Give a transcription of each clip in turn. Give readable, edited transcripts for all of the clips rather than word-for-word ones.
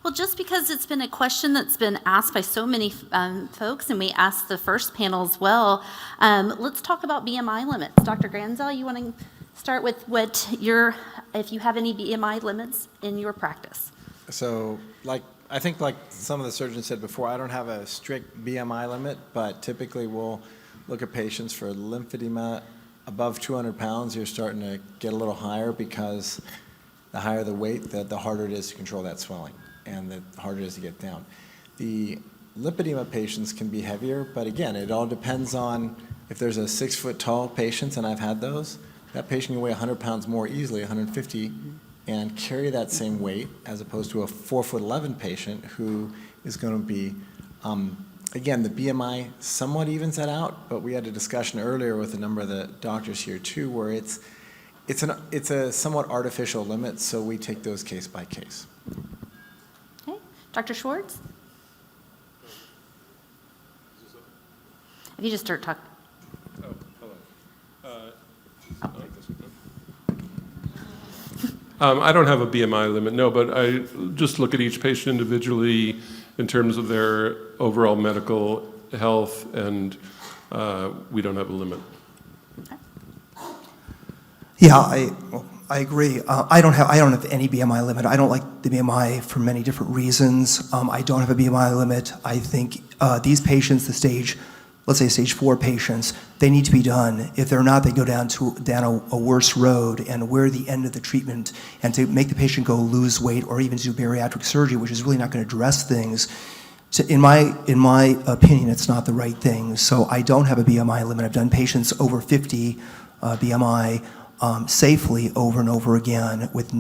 Well, just because it's been a question that's been asked by so many folks, and we asked the first panel as well, let's talk about BMI limits. Dr. Granzel, you want to start with if you have any BMI limits in your practice? So, I think like some of the surgeons said before, I don't have a strict BMI limit, but typically we'll look at patients for lymphedema above 200 pounds. You're starting to get a little higher because the higher the weight, the harder it is to control that swelling, and the harder it is to get down. The lymphedema patients can be heavier, but again, it all depends on if there's a 6-foot-tall patient, and I've had those, that patient can weigh 100 pounds more easily, 150, and carry that same weight, as opposed to a 4'11" patient who is going to be, again, the BMI somewhat evens that out, but we had a discussion earlier with a number of the doctors here too, where it's a somewhat artificial limit, so we take those case by case. Okay, Dr. Schwartz? If you just start talking. Oh, hello. I'll take this one. I don't have a BMI limit, no, but I just look at each patient individually in terms of their overall medical health, and we don't have a limit. Yeah, I agree. I don't have any BMI limit. I don't like the BMI for many different reasons. I don't have a BMI limit. I think these patients, let's say stage 4 patients, they need to be done. If they're not, they go down a worse road, and we're the end of the treatment. And to make the patient go lose weight or even do bariatric surgery, which is really not going to address things, in my opinion, it's not the right thing. So I don't have a BMI limit. I've done patients over 50 BMI safely over and over again with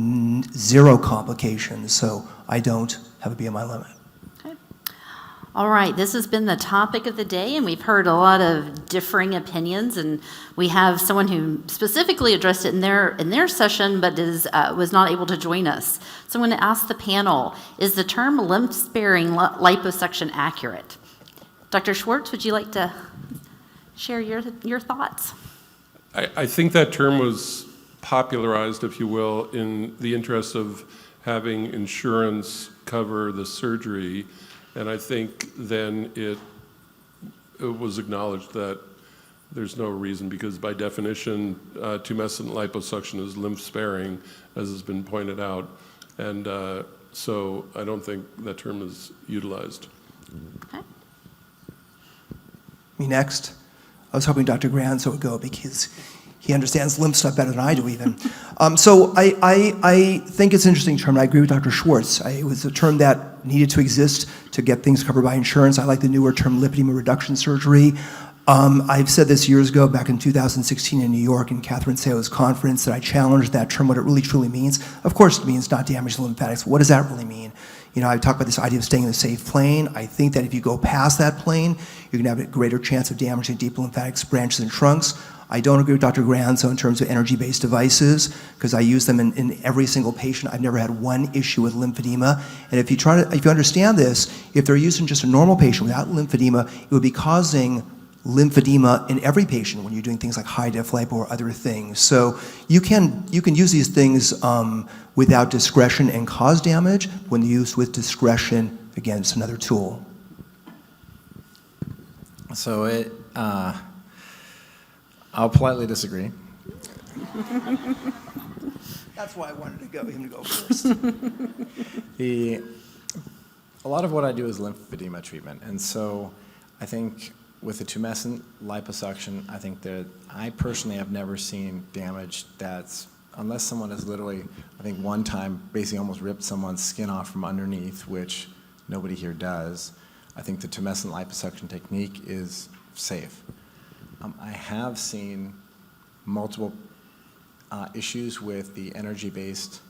zero complications. So I don't have a BMI limit. All right, this has been the topic of the day, and we've heard a lot of differing opinions, and we have someone who specifically addressed it in their session, but was not able to join us. So I'm going to ask the panel, is the term lymph-sparing liposuction accurate? Dr. Schwartz, would you like to share your thoughts? I think that term was popularized, if you will, in the interest of having insurance cover the surgery. And I think then it was acknowledged that there's no reason, because by definition, tumescent liposuction is lymph sparing, as has been pointed out. And so I don't think that term is utilized. Okay. Me next. I was hoping Dr. Granzel would go because he understands lymph stuff better than I do even. So I think it's an interesting term. I agree with Dr. Schwartz. It was a term that needed to exist to get things covered by insurance. I like the newer term lipedema reduction surgery. I've said this years ago, back in 2016 in New York in Catherine Seo's conference, that I challenged that term, what it really truly means. Of course it means not damage the lymphatics. What does that really mean? You know, I talk about this idea of staying in a safe plane. I think that if you go past that plane, you're gonna have a greater chance of damaging deep lymphatics, branches, and trunks. I don't agree with Dr. Granzel in terms of energy-based devices, because I use them in every single patient. I've never had one issue with lymphedema. And if you understand this, if they're using just a normal patient without lymphedema, it would be causing lymphedema in every patient when you're doing things like high-def lipo or other things. So you can use these things without discretion and cause damage. When used with discretion, again, it's another tool. So I'll politely disagree. That's why I wanted him to go first. A lot of what I do is lymphedema treatment, and so I think with the tumescent liposuction, I think that I personally have never seen damage that's, unless someone has literally, I think one time basically almost ripped someone's skin off from underneath, which nobody here does. I think the tumescent liposuction technique is safe. I have seen multiple issues with the energy-based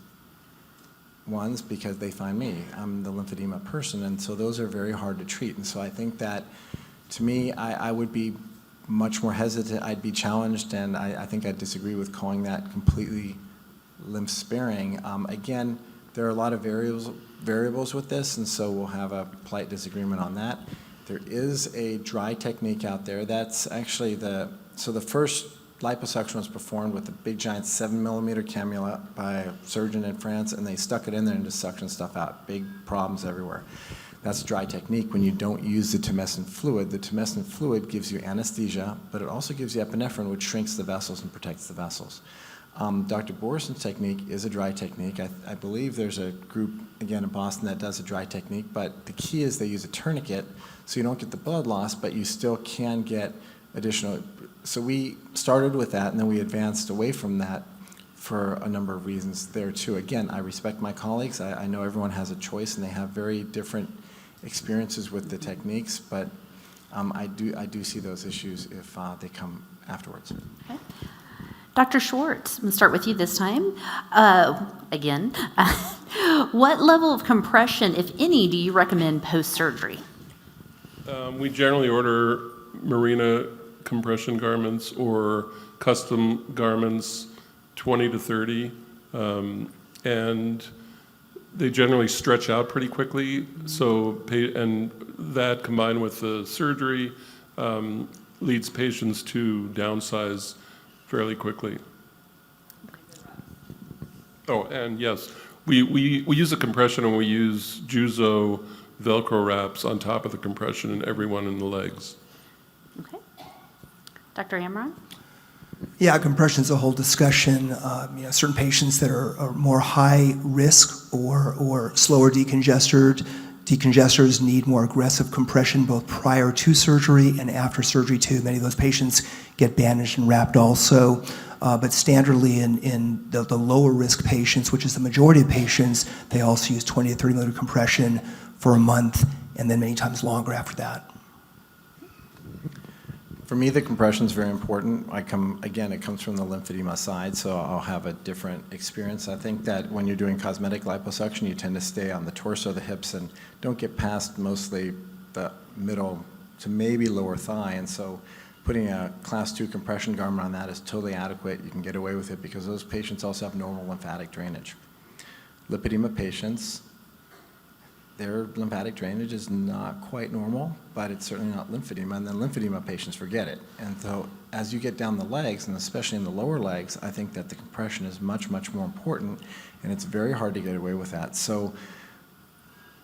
ones because they find me. I'm the lymphedema person, and so those are very hard to treat. And so I think that, to me, I would be much more hesitant. I'd be challenged, and I think I'd disagree with calling that completely lymph-sparing. Again, there are a lot of variables with this, and so we'll have a polite disagreement on that. There is a dry technique out there. That's actually the first liposuction was performed with a big giant 7mm cannula by a surgeon in France, and they stuck it in there and just suctioned stuff out. Big problems everywhere. That's dry technique when you don't use the tumescent fluid. The tumescent fluid gives you anesthesia, but it also gives you epinephrine, which shrinks the vessels and protects the vessels. Dr. Borison's technique is a dry technique. I believe there's a group, again, in Boston that does a dry technique, but the key is they use a tourniquet, so you don't get the blood loss, but you still can get additional. So we started with that, and then we advanced away from that for a number of reasons there, too. Again, I respect my colleagues. I know everyone has a choice, and they have very different experiences with the techniques, but I do see those issues if they come afterwards. Okay. Dr. Schwartz, I'm going to start with you this time. Again, what level of compression, if any, do you recommend post-surgery? We generally order Marina compression garments or custom garments, 20 to 30, and they generally stretch out pretty quickly. So, and that combined with the surgery leads patients to downsize fairly quickly. Oh, and yes, we use a compression, and we use Juzo Velcro wraps on top of the compression in everyone in the legs. Okay. Dr. Amron? Yeah, compression is a whole discussion. Certain patients that are more high risk or slower decongestors need more aggressive compression both prior to surgery and after surgery too. Many of those patients get bandaged and wrapped also. But standardly in the lower risk patients, which is the majority of patients, they also use 20 to 30 millimeter compression for a month and then many times longer after that. For me, the compression is very important. It comes from the lymphedema side, so I'll have a different experience. I think that when you're doing cosmetic liposuction, you tend to stay on the torso, the hips, and don't get past mostly the middle to maybe lower thigh. And so putting a class 2 compression garment on that is totally adequate. You can get away with it because those patients also have normal lymphatic drainage. Lipedema patients, their lymphatic drainage is not quite normal, but it's certainly not lymphedema, and then lymphedema patients forget it. And so as you get down the legs, and especially in the lower legs, I think that the compression is much, much more important, and it's very hard to get away with that. So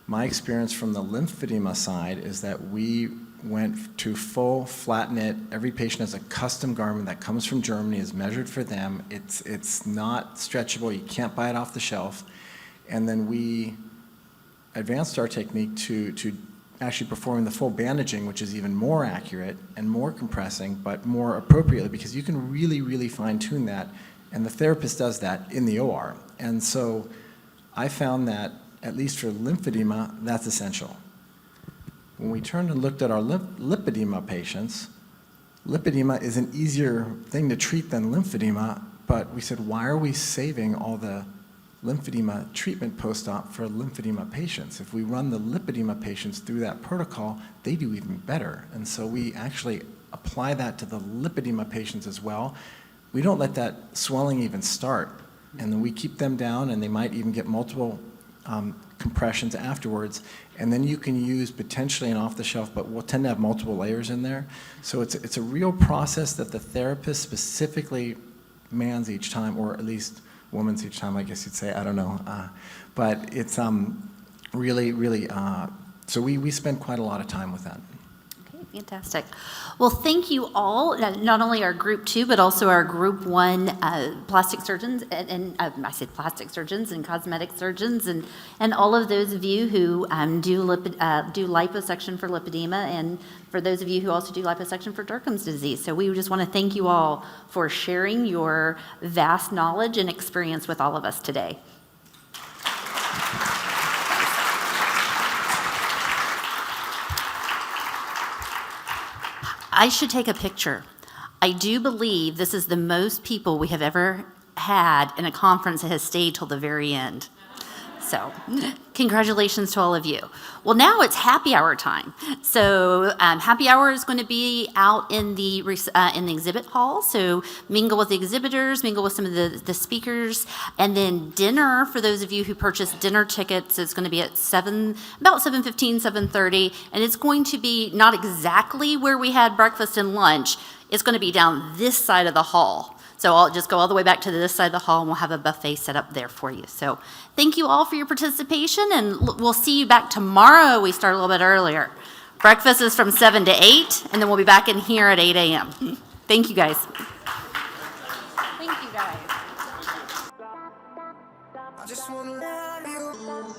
my experience from the lymphedema side is that we went to full flat knit. Every patient has a custom garment that comes from Germany, is measured for them. It's not stretchable. You can't buy it off the shelf. And then we advanced our technique to actually performing the full bandaging, which is even more accurate and more compressing, but more appropriately, because you can really, really fine-tune that, and the therapist does that in the OR. And so I found that, at least for lymphedema, that's essential. When we turned and looked at our lipedema patients, lipedema is an easier thing to treat than lymphedema, but we said, why are we saving all the lymphedema treatment post-op for lymphedema patients? If we run the lipedema patients through that protocol, they do even better. And so we actually apply that to the lipedema patients as well. We don't let that swelling even start. And then we keep them down, and they might even get multiple compressions afterwards. And then you can use potentially an off-the-shelf, but we'll tend to have multiple layers in there. So it's a real process that the therapist specifically mans each time, or at least woman's each time, I guess you'd say, I don't know. But it's really, really, so we spend quite a lot of time with that. Okay, fantastic. Well, thank you all, not only our Group 2, but also our Group 1 plastic surgeons, and I said plastic surgeons and cosmetic surgeons, and all of those of you who do liposuction for lipedema, and for those of you who also do liposuction for Derkham's disease. So we just want to thank you all for sharing your vast knowledge and experience with all of us today. I should take a picture. I do believe this is the most people we have ever had in a conference that has stayed till the very end. So, congratulations to all of you. Well, now it's happy hour time. So, happy hour is going to be out in the exhibit hall. So, mingle with the exhibitors, mingle with some of the speakers, and then dinner for those of you who purchased dinner tickets is going to be at about 7:15, 7:30, and it's going to be not exactly where we had breakfast and lunch. It's going to be down this side of the hall. So I'll just go all the way back to this side of the hall, and we'll have a buffet set up there for you. So thank you all for your participation, and we'll see you back tomorrow. We start a little bit earlier. Breakfast is from 7 to 8, and then we'll be back in here at 8 a.m. Thank you, guys. Thank you, guys. I just wanna love you.